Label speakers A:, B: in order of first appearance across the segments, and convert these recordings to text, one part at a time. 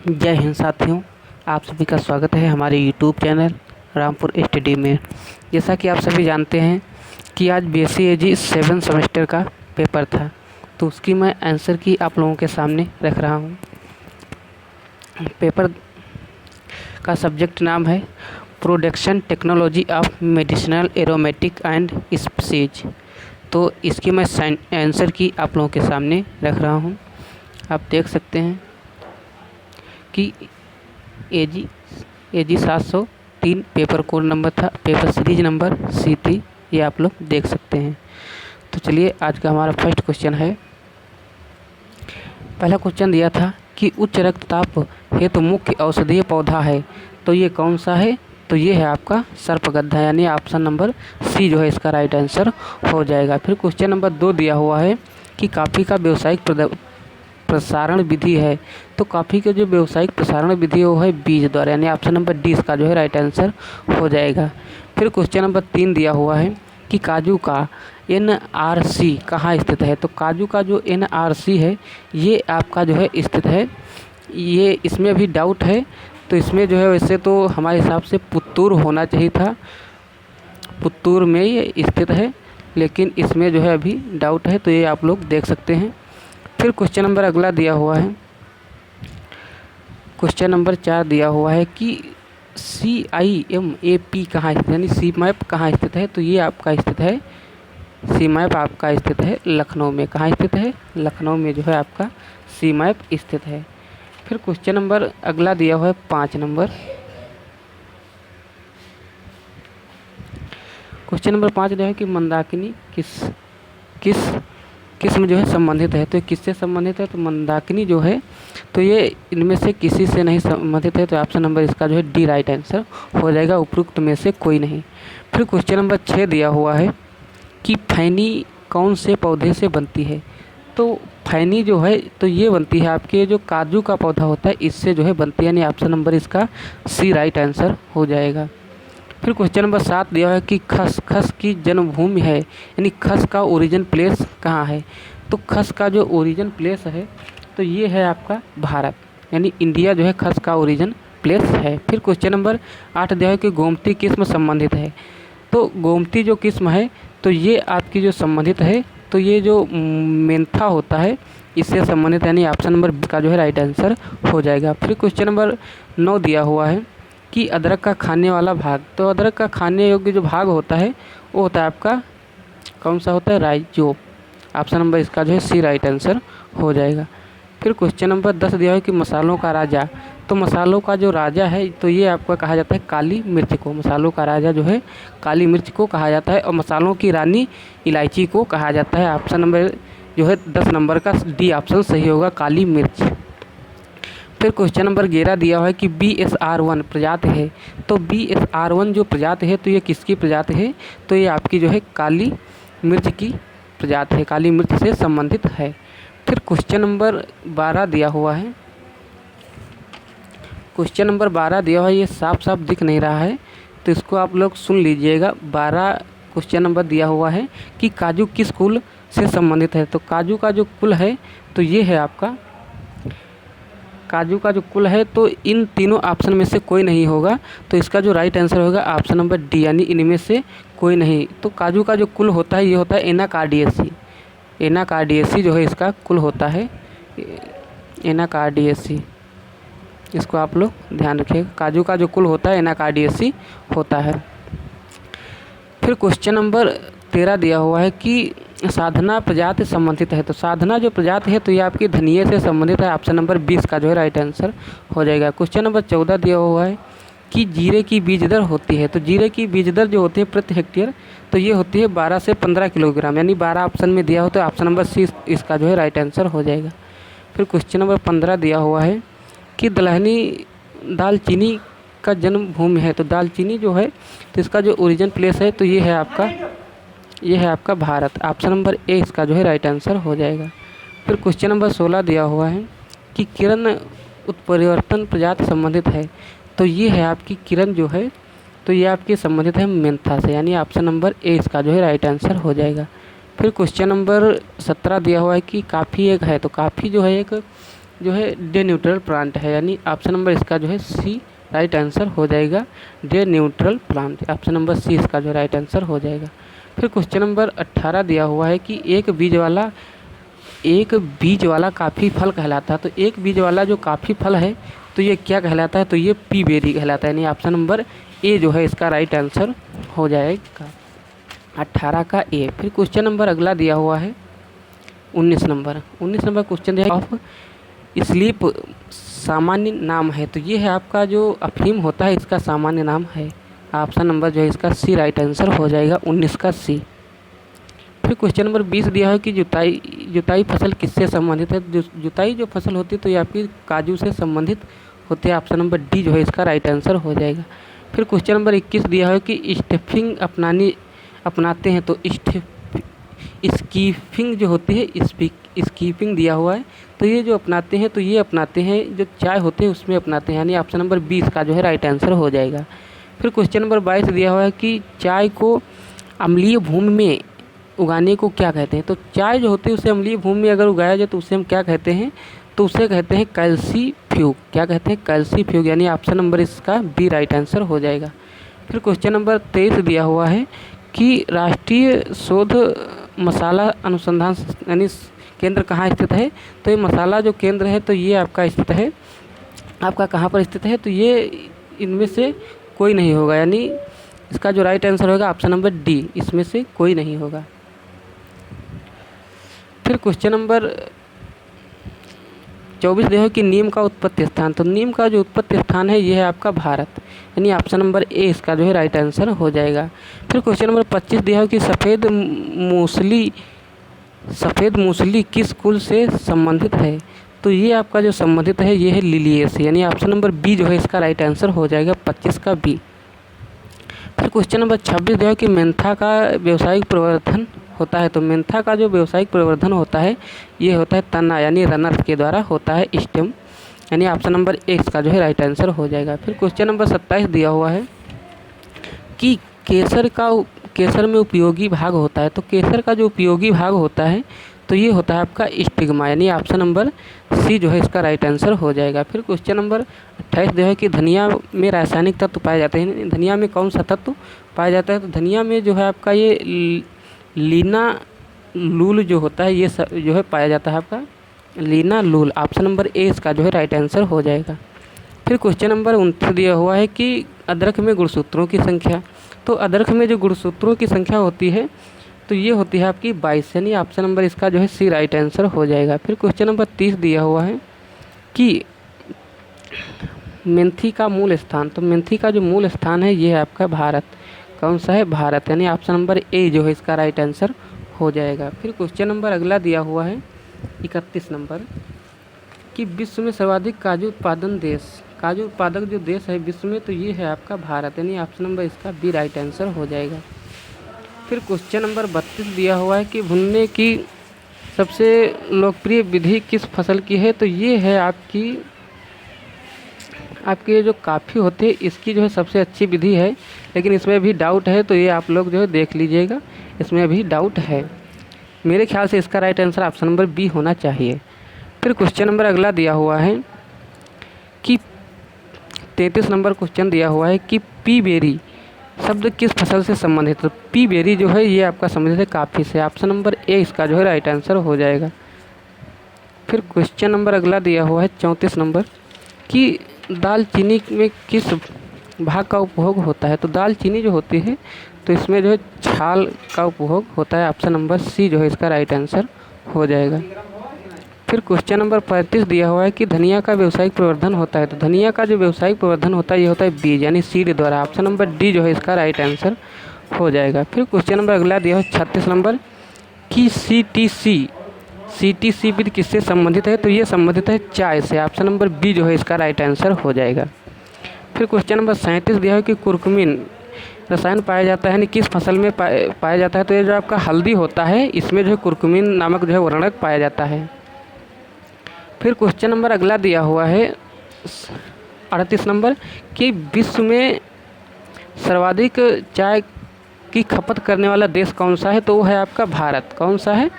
A: जय हिंद साथियों, आप सभी का स्वागत है हमारे यूट्यूब चैनल रामपुर स्टडी में। जैसा कि आप सभी जानते हैं कि आज बीएससी एजी 7 सेमेस्टर का पेपर था, तो उसकी मैं आंसर की आप लोगों के सामने रख रहा हूँ। पेपर का सब्जेक्ट नाम है production technology of medicinal aromatic and species. तो इसकी मैं आंसर की आप लोगों के सामने रख रहा हूँ। आप देख सकते हैं कि एजी 703 पेपर कोड नंबर था, पेपर सीरीज नंबर C3, ये आप लोग देख सकते हैं। तो चलिए आज का हमारा फर्स्ट क्वेश्चन है। पहला क्वेश्चन दिया था कि उच्च रक्तचाप हेतु मुख्य औषधीय पौधा है, तो ये कौन सा है? तो ये है आपका सर्पगंधा, यानी ऑप्शन नंबर सी जो है इसका राइट आंसर हो जाएगा। फिर क्वेश्चन नंबर 2 दिया हुआ है कि कॉफ़ी का व्यावसायिक प्रसारण विधि है, तो कॉफ़ी के जो व्यावसायिक प्रसारण विधि है वो है बीज द्वारा, यानी ऑप्शन नंबर डी इसका जो है राइट आंसर हो जाएगा। फिर क्वेश्चन नंबर 3 दिया हुआ है कि काजू का NRC कहाँ स्थित है, तो काजू का जो NRC है ये आपका जो है स्थित है, ये इसमें अभी डाउट है। तो इसमें जो है वैसे तो हमारे हिसाब से पुत्तूर होना चाहिए था, पुत्तूर में ये स्थित है, लेकिन इसमें जो है अभी डाउट है, तो ये आप लोग देख सकते हैं। फिर क्वेश्चन नंबर अगला दिया हुआ है, क्वेश्चन नंबर 4 दिया हुआ है कि CIMAP कहाँ स्थित है, यानी CMAP कहाँ स्थित है, तो ये आपका स्थित है, CMAP आपका स्थित है लखनऊ में। कहाँ स्थित है? लखनऊ में जो है आपका CMAP स्थित है। फिर क्वेश्चन नंबर अगला दिया हुआ है 5 नंबर, क्वेश्चन नंबर 5 दिया है कि मंदाकिनी किस किस्म जो है संबंधित है, तो किससे संबंधित है? तो मंदाकिनी जो है तो ये इनमें से किसी से नहीं संबंधित है, तो ऑप्शन नंबर इसका जो है डी राइट आंसर हो जाएगा, उपरोक्त में से कोई नहीं। फिर क्वेश्चन नंबर 6 दिया हुआ है कि फैनी कौन से पौधे से बनती है, तो फैनी जो है तो ये बनती है आपके जो काजू का पौधा होता है इससे जो है बनती है, यानी ऑप्शन नंबर इसका सी राइट आंसर हो जाएगा। फिर क्वेश्चन नंबर 7 दिया है कि खस की जन्मभूमि है, यानी खस का ओरिजिन प्लेस कहाँ है, तो खस का जो ओरिजिन प्लेस है तो ये है आपका भारत, यानी इंडिया जो है खस का ओरिजिन प्लेस है। फिर क्वेश्चन नंबर 8 दिया है कि गोमती किस्म संबंधित है, तो गोमती जो किस्म है तो ये आपकी जो संबंधित है तो ये जो मेंथा होता है इससे संबंधित, यानी ऑप्शन नंबर बी का जो है राइट आंसर हो जाएगा। फिर क्वेश्चन नंबर 9 दिया हुआ है कि अदरक का खाने वाला भाग, तो अदरक का खाने योग्य जो भाग होता है वो होता है आपका कौन सा होता है? राइजोम, ऑप्शन नंबर इसका जो है सी राइट आंसर हो जाएगा। फिर क्वेश्चन नंबर 10 दिया है कि मसालों का राजा, तो मसालों का जो राजा है तो ये आपका कहा जाता है काली मिर्च को, मसालों का राजा जो है काली मिर्च को कहा जाता है, और मसालों की रानी इलायची को कहा जाता है। ऑप्शन नंबर जो है 10 नंबर का डी ऑप्शन सही होगा, काली मिर्च। फिर क्वेश्चन नंबर 11 दिया हुआ है कि BSR1 प्रजाति है, तो BSR1 जो प्रजाति है तो ये किसकी प्रजाति है, तो ये आपकी जो है काली मिर्च की प्रजाति है, काली मिर्च से संबंधित है। फिर क्वेश्चन नंबर 12 दिया हुआ है, क्वेश्चन नंबर 12 दिया हुआ है, ये साफ साफ दिख नहीं रहा है तो इसको आप लोग सुन लीजिएगा। 12 क्वेश्चन नंबर दिया हुआ है कि काजू किस कुल से संबंधित है, तो काजू का जो कुल है तो ये है आपका काजू का जो कुल है, तो इन तीनों ऑप्शन में से कोई नहीं होगा, तो इसका जो राइट आंसर होगा ऑप्शन नंबर डी, यानी इनमें से कोई नहीं। तो काजू का जो कुल होता है ये होता है एनाकार्डियेसी, एनाकार्डियेसी जो है इसका कुल होता है एनाकार्डियेसी, इसको आप लोग ध्यान रखिएगा, काजू का जो कुल होता है एनाकार्डियेसी होता है। फिर क्वेश्चन नंबर 13 दिया हुआ है कि साधना प्रजाति संबंधित है, तो साधना जो प्रजाति है तो ये आपकी धनिये से संबंधित है, ऑप्शन नंबर 20 का जो है राइट आंसर हो जाएगा। क्वेश्चन नंबर 14 दिया हुआ है कि जीरे की बीज दर होती है, तो जीरे की बीज दर जो होती है प्रति हेक्टेयर तो ये होती है 12 से 15 किलोग्राम, यानी 12 ऑप्शन में दिया हो तो ऑप्शन नंबर सी इसका जो है राइट आंसर हो जाएगा। फिर क्वेश्चन नंबर 15 दिया हुआ है कि दलहनी दालचीनी का जन्मभूमि है, तो दालचीनी जो है तो इसका जो ओरिजिन प्लेस है तो ये है आपका भारत, ऑप्शन नंबर ए इसका जो है राइट आंसर हो जाएगा। फिर क्वेश्चन नंबर 16 दिया हुआ है कि किरण उत्परिवर्तन प्रजाति संबंधित है, तो ये है आपकी किरण जो है तो ये आपकी संबंधित है मेंथा से, यानी ऑप्शन नंबर ए इसका जो है राइट आंसर हो जाएगा। फिर क्वेश्चन नंबर 17 दिया हुआ है कि काफ़ी एक है, तो काफ़ी जो है एक जो है डे न्यूट्रल प्लांट है, यानी ऑप्शन नंबर इसका जो है सी राइट आंसर हो जाएगा, day neutral plant. Option number C इसका जो राइट आंसर हो जाएगा। फिर क्वेश्चन नंबर 18 दिया हुआ है कि एक बीज वाला काफ़ी फल कहलाता है। तो एक बीज वाला जो काफ़ी फल है तो ये क्या कहलाता है? तो ये पी बेरी कहलाता है, यानी ऑप्शन नंबर ए जो है इसका राइट आंसर हो जाएगा, 18 का ए। फिर क्वेश्चन नंबर अगला दिया हुआ है 19 नंबर क्वेश्चन दिया ऑफ स्लीप सामान्य नाम है। तो ये है आपका जो अफीम होता है इसका सामान्य नाम है। ऑप्शन नंबर जो है इसका सी राइट आंसर हो जाएगा, 19 का सी। फिर क्वेश्चन नंबर 20 दिया है कि जुताई फसल किससे संबंधित है? जुताई जो फसल होती है तो ये आपकी काजू से संबंधित होते हैं। ऑप्शन नंबर डी जो है इसका राइट आंसर हो जाएगा। फिर क्वेश्चन नंबर 21 दिया है कि स्टिफिंग अपनाते हैं। तो स्कीफिंग जो होती है, स्कीपिंग दिया हुआ है, तो ये जो अपनाते हैं तो ये अपनाते हैं जो चाय होते हैं उसमें अपनाते हैं, यानी ऑप्शन नंबर 20 का जो है राइट आंसर हो जाएगा। फिर क्वेश्चन नंबर 22 दिया हुआ है कि चाय को अम्लीय भूमि में उगाने को क्या कहते हैं? तो चाय जो होती है उसे अम्लीय भूमि में अगर उगाया जाए तो उसे हम क्या कहते हैं? तो उसे कहते हैं कैल्सीफ्यूग। क्या कहते हैं? कैल्सीफ्यूग, यानी ऑप्शन नंबर इसका बी राइट आंसर हो जाएगा। फिर क्वेश्चन नंबर 23 दिया हुआ है कि राष्ट्रीय शोध मसाला अनुसंधान यानी केंद्र कहाँ स्थित है? तो ये मसाला जो केंद्र है तो ये आपका स्थित है, आपका कहाँ पर स्थित है? तो ये इनमें से कोई नहीं होगा, यानी इसका जो राइट आंसर होगा ऑप्शन नंबर डी, इसमें से कोई नहीं होगा। फिर क्वेश्चन नंबर 24 देखो कि नीम का उत्पत्ति स्थान। तो नीम का जो उत्पत्ति स्थान है ये है आपका भारत, यानी ऑप्शन नंबर ए इसका जो है राइट आंसर हो जाएगा। फिर क्वेश्चन नंबर 25 दिया है कि सफ़ेद मूसली किस कुल से संबंधित है? तो ये आपका जो संबंधित है ये है लिलिएसी, यानी ऑप्शन नंबर बी जो है इसका राइट आंसर हो जाएगा, 25 का बी। फिर क्वेश्चन नंबर 26 दिया है कि मेंथा का व्यावसायिक प्रवर्धन होता है। तो मेंथा का जो व्यावसायिक प्रवर्धन होता है ये होता है तना, यानी रनर के द्वारा होता है, स्टेम, यानी ऑप्शन नंबर ए इसका जो है राइट आंसर हो जाएगा। फिर क्वेश्चन नंबर 27 दिया हुआ है कि केसर में उपयोगी भाग होता है। तो केसर का जो उपयोगी भाग होता है तो ये होता है आपका स्टिग्मा, यानी ऑप्शन नंबर सी जो है इसका राइट आंसर हो जाएगा। फिर क्वेश्चन नंबर 28 जो है कि धनिया में रासायनिक तत्व पाए जाते हैं। धनिया में कौन सा तत्व पाया जाता है? तो धनिया में जो है आपका ये लिनालूल जो होता है ये जो है पाया जाता है आपका लिनालूल, ऑप्शन नंबर ए इसका जो है राइट आंसर हो जाएगा। फिर क्वेश्चन नंबर 29 दिया हुआ है कि अदरक में गुणसूत्रों की संख्या। तो अदरक में जो गुणसूत्रों की संख्या होती है तो ये होती है आपकी 22, यानी ऑप्शन नंबर इसका जो है सी राइट आंसर हो जाएगा। फिर क्वेश्चन नंबर 30 दिया हुआ है कि मेंथी का मूल स्थान। तो मेंथी का जो मूल स्थान है ये है आपका भारत, कौन सा है? भारत, यानी ऑप्शन नंबर ए जो है इसका राइट आंसर हो जाएगा। फिर क्वेश्चन नंबर अगला दिया हुआ है 31 नंबर कि विश्व में सर्वाधिक काजू उत्पादक जो देश है विश्व में तो ये है आपका भारत, यानी ऑप्शन नंबर इसका बी राइट आंसर हो जाएगा। फिर क्वेश्चन नंबर 32 दिया हुआ है कि भुनने की सबसे लोकप्रिय विधि किस फसल की है? तो ये है आपकी जो काफ़ी होती है इसकी जो है सबसे अच्छी विधि है, लेकिन इसमें भी डाउट है, तो ये आप लोग जो है देख लीजिएगा, इसमें भी डाउट है। मेरे ख्याल से इसका right answer option number B होना चाहिए। फिर क्वेश्चन नंबर अगला दिया हुआ है कि 33 नंबर क्वेश्चन दिया हुआ है कि पी बेरी शब्द किस फसल से संबंधित है? तो पी बेरी जो है ये आपका संबंधित है काफ़ी से, ऑप्शन नंबर ए इसका जो है राइट आंसर हो जाएगा। फिर क्वेश्चन नंबर अगला दिया हुआ है 34 नंबर कि दालचीनी में किस भाग का उपभोग होता है? तो दालचीनी जो होती है तो इसमें जो है छाल का उपभोग होता है, ऑप्शन नंबर सी जो है इसका राइट आंसर हो जाएगा। फिर क्वेश्चन नंबर 35 दिया हुआ है कि धनिया का व्यावसायिक प्रवर्धन होता है। तो धनिया का जो व्यावसायिक प्रवर्धन होता है ये होता है बीज, यानी सीड द्वारा, ऑप्शन नंबर डी जो है इसका राइट आंसर हो जाएगा। फिर क्वेश्चन नंबर अगला दिया है 36 नंबर कि सीटीसी विधि किससे संबंधित है? तो ये संबंधित है चाय से, ऑप्शन नंबर बी जो है इसका राइट आंसर हो जाएगा। फिर क्वेश्चन नंबर 37 दिया है कि कुर्कुमिन रसायन पाया जाता है, यानी किस फसल में पाया जाता है? तो ये जो आपका हल्दी होता है इसमें जो है कुर्कुमिन नामक जो है वर्णक पाया जाता है। फिर क्वेश्चन नंबर अगला दिया हुआ है 38 नंबर कि विश्व में सर्वाधिक चाय की खपत करने वाला देश कौन सा है? तो वो है आपका भारत, कौन सा है?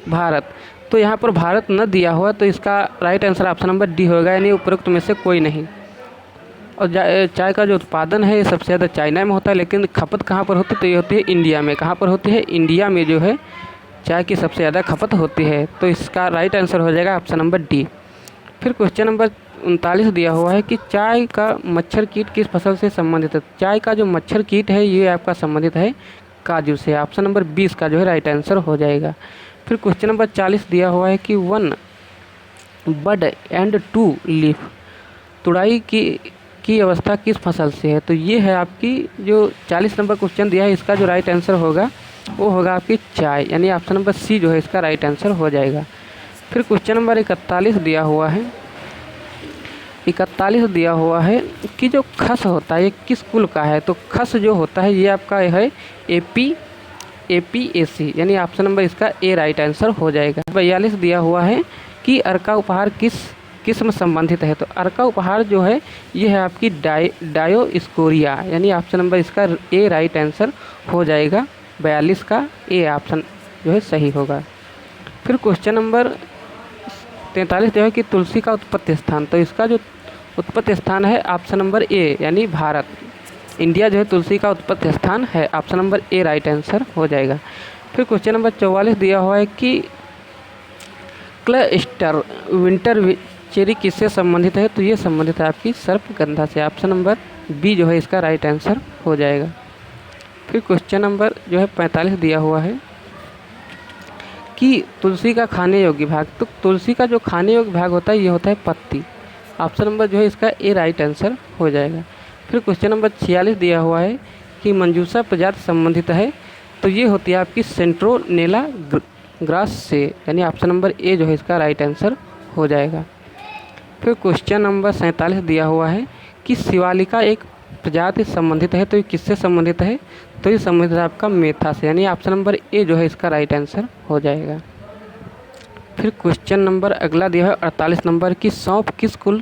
A: भारत। तो यहाँ पर भारत न दिया हुआ, तो इसका right answer option number D होगा, यानी उपरोक्त में से कोई नहीं। और चाय का जो उत्पादन है ये सबसे ज़्यादा चाइना में होता है, लेकिन खपत कहाँ पर होती है? तो ये होती है इंडिया में। कहाँ पर होती है? इंडिया में जो है चाय की सबसे ज़्यादा खपत होती है, तो इसका राइट आंसर हो जाएगा ऑप्शन नंबर डी। फिर क्वेश्चन नंबर 39 दिया हुआ है कि चाय का मच्छर कीट किस फसल से संबंधित है? चाय का जो मच्छर कीट है ये आपका संबंधित है काजू से। ऑप्शन नंबर 20 का जो है राइट आंसर हो जाएगा। फिर क्वेश्चन नंबर 40 दिया हुआ है कि 1 बड एंड 2 लीफ, तुड़ाई की अवस्था किस फसल से है? तो ये है आपकी जो 40 नंबर क्वेश्चन दिया है, इसका जो राइट आंसर होगा वो होगा आपकी चाय, यानी ऑप्शन नंबर सी जो है इसका राइट आंसर हो जाएगा। फिर क्वेश्चन नंबर 41 दिया हुआ है, 41 दिया हुआ है कि जो खस होता है ये किस कुल का है? तो खस जो होता है ये आपका है एपीएसी, यानी ऑप्शन नंबर इसका ए राइट आंसर हो जाएगा। 42 दिया हुआ है कि अर्का उपहार किस किस्म संबंधित है? तो अर्का उपहार जो है ये है आपकी डायोस्कोरिया, यानी ऑप्शन नंबर इसका ए राइट आंसर हो जाएगा। 42 का ए ऑप्शन जो है सही होगा। फिर क्वेश्चन नंबर 43 जो है कि तुलसी का उत्पत्ति स्थान, तो इसका जो उत्पत्ति स्थान है ऑप्शन नंबर ए, यानी भारत, इंडिया जो है तुलसी का उत्पत्ति स्थान है। Option number A right answer हो जाएगा। फिर क्वेश्चन नंबर 44 दिया हुआ है कि क्लस्टर विंटर चेरी किससे संबंधित है? तो ये संबंधित है आपकी सर्पगंधा से। ऑप्शन नंबर बी जो है इसका राइट आंसर हो जाएगा। फिर क्वेश्चन नंबर जो है 45 दिया हुआ है कि तुलसी का खाने योग्य भाग, तो तुलसी का जो खाने योग्य भाग होता है ये होता है पत्ती। ऑप्शन नंबर जो है इसका ए राइट आंसर हो जाएगा। फिर क्वेश्चन नंबर 46 दिया हुआ है कि मंजूषा प्रजाति संबंधित है, तो ये होती है आपकी सेंट्रोनेला ग्रास से, यानी ऑप्शन नंबर ए जो है इसका राइट आंसर हो जाएगा। फिर क्वेश्चन नंबर 47 दिया हुआ है कि शिवालिका एक प्रजाति संबंधित है, तो ये किससे संबंधित है? तो ये संबंधित है आपका मेथा से, यानी ऑप्शन नंबर ए जो है इसका राइट आंसर हो जाएगा। फिर क्वेश्चन नंबर अगला दिया है 48 नंबर की सौंफ किस कुल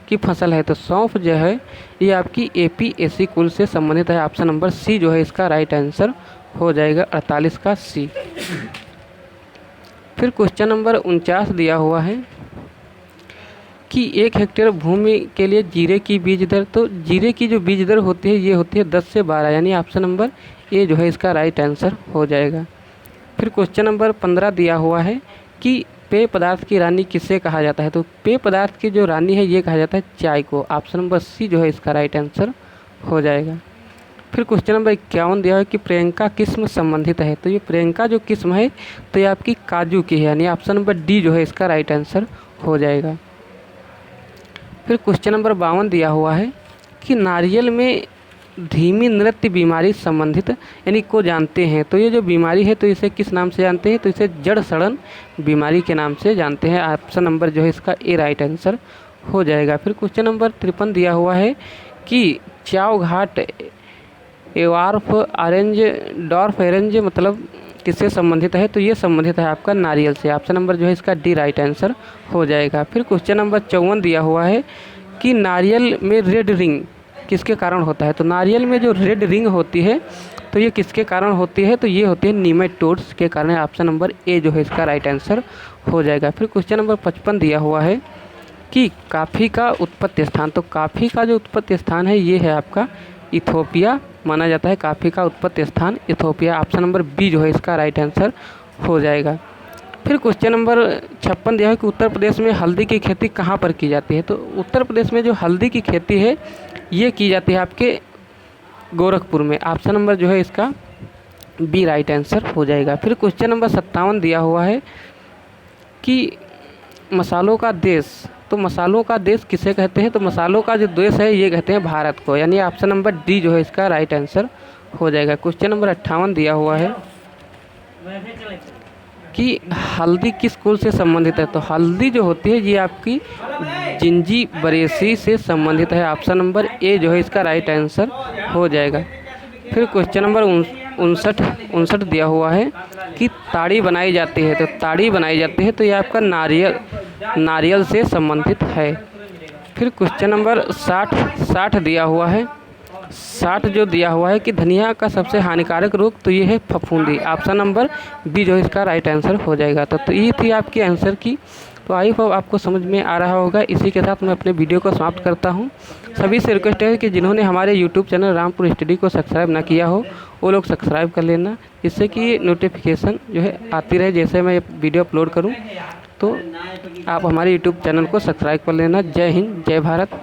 A: की फसल है? तो सौंफ जो है ये आपकी एपीएसी कुल से संबंधित है। ऑप्शन नंबर सी जो है इसका राइट आंसर हो जाएगा, 48 का सी। फिर क्वेश्चन नंबर 49 दिया हुआ है कि 1 हेक्टेयर भूमि के लिए जीरे की बीज दर, तो जीरे की जो बीज दर होती है ये होती है 10 से 12, यानी ऑप्शन नंबर ए जो है इसका राइट आंसर हो जाएगा। फिर क्वेश्चन नंबर 15 दिया हुआ है कि पेय पदार्थ की रानी किसे कहा जाता है? तो पेय पदार्थ की जो रानी है ये कहा जाता है चाय को। ऑप्शन नंबर सी जो है इसका राइट आंसर हो जाएगा। फिर क्वेश्चन नंबर 51 दिया है कि प्रियंका किस्म संबंधित है, तो ये प्रियंका जो किस्म है तो ये आपकी काजू की है, यानी ऑप्शन नंबर डी जो है इसका राइट आंसर हो जाएगा। फिर क्वेश्चन नंबर 52 दिया हुआ है कि नारियल में धीमी नृत्य बीमारी संबंधित यानी को जानते हैं, तो ये जो बीमारी है तो इसे किस नाम से जानते हैं? तो इसे जड़ सड़न बीमारी के नाम से जानते हैं। ऑप्शन नंबर जो है इसका ए राइट आंसर हो जाएगा। फिर क्वेश्चन नंबर 53 दिया हुआ है कि चाव घाट एवार्फ ऑरेंज डॉर्फ ऑरेंज मतलब किससे संबंधित है? तो ये संबंधित है आपका नारियल से। ऑप्शन नंबर जो है इसका डी राइट आंसर हो जाएगा। फिर क्वेश्चन नंबर 54 दिया हुआ है कि नारियल में रेड रिंग किसके कारण होता है? तो नारियल में जो रेड रिंग होती है तो ये किसके कारण होती है? तो ये होती है नीमेटोड्स के कारण। ऑप्शन नंबर ए जो है इसका राइट आंसर हो जाएगा। फिर क्वेश्चन नंबर 55 दिया हुआ है कि कॉफ़ी का उत्पत्ति स्थान, तो कॉफ़ी का जो उत्पत्ति स्थान है ये है आपका इथोपिया माना जाता है। कॉफ़ी का उत्पत्ति स्थान इथोपिया। ऑप्शन नंबर बी जो है इसका राइट आंसर हो जाएगा। फिर क्वेश्चन नंबर 56 दिया है कि उत्तर प्रदेश में हल्दी की खेती कहाँ पर की जाती है? तो उत्तर प्रदेश में जो हल्दी की खेती है ये की जाती है आपके गोरखपुर में। ऑप्शन नंबर जो है इसका बी राइट आंसर हो जाएगा। फिर क्वेश्चन नंबर 57 दिया हुआ है कि मसालों का देश, तो मसालों का देश किसे कहते हैं? तो मसालों का जो देश है ये कहते हैं भारत को, यानी ऑप्शन नंबर डी जो है इसका राइट आंसर हो जाएगा। क्वेश्चन नंबर 58 दिया हुआ है कि हल्दी किस कुल से संबंधित है? तो हल्दी जो होती है ये आपकी जिंजीबरेसी से संबंधित है। ऑप्शन नंबर ए जो है इसका राइट आंसर हो जाएगा। फिर क्वेश्चन नंबर 59 दिया हुआ है कि ताड़ी बनाई जाती है, तो ताड़ी बनाई जाती है तो ये आपका नारियल से संबंधित है। फिर क्वेश्चन नंबर 60 दिया हुआ है 60 जो दिया हुआ है कि धनिया का सबसे हानिकारक रोग, तो ये है फफूंदी। ऑप्शन नंबर बी जो है इसका राइट आंसर हो जाएगा। तो ये थी आपकी आंसर की। तो आई होप आपको समझ में आ रहा होगा। इसी के साथ मैं अपने वीडियो को समाप्त करता हूँ। सभी से रिक्वेस्ट है कि जिन्होंने हमारे यूट्यूब चैनल रामपुर स्टडी को सब्सक्राइब ना किया हो वो लोग सब्सक्राइब कर लेना, जिससे कि नोटिफिकेशन जो है आती रहे जैसे मैं वीडियो अपलोड करूँ। तो आप हमारे यूट्यूब चैनल को सब्सक्राइब कर लेना। जय हिंद, जय भारत।